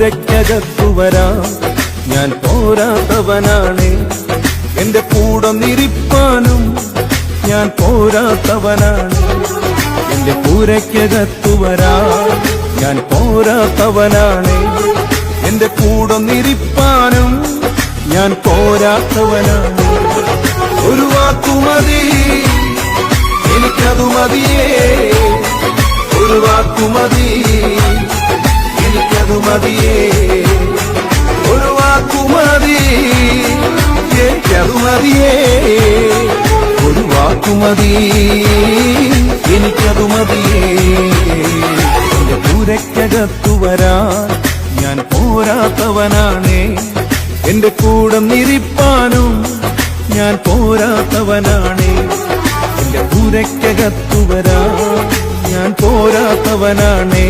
പൂരയ്ക്കകത്തു വരാൻ ഞാൻ പോരാത്തവനാണ്. എന്റെ കൂടെ നിരിപ്പാനും ഞാൻ പോരാത്തവനാണ്. എന്റെ പൂരയ്ക്കകത്തു വരാൻ ഞാൻ പോരാത്തവനാണ്. എന്റെ കൂടെ നിരിപ്പാനും ഞാൻ പോരാത്തവനാണ്. ഒരു വാക്കുമതി എനിക്കതു മതിയേ, ഒരു വാക്കുമതി എനിക്കതു മതിയേ, ഒരു വാക്കുമതി എനിക്കതു മതിയേ, ഒരു വാക്കുമതി എനിക്കതു മതിയേ. എന്റെ പൂരയ്ക്കകത്തു വരാൻ ഞാൻ പോരാത്തവനാണ്. എന്റെ കൂടെ നിരിപ്പാനും ഞാൻ പോരാത്തവനാണ്. എന്റെ പൂരയ്ക്കകത്തു വരാൻ ഞാൻ പോരാത്തവനാണ്.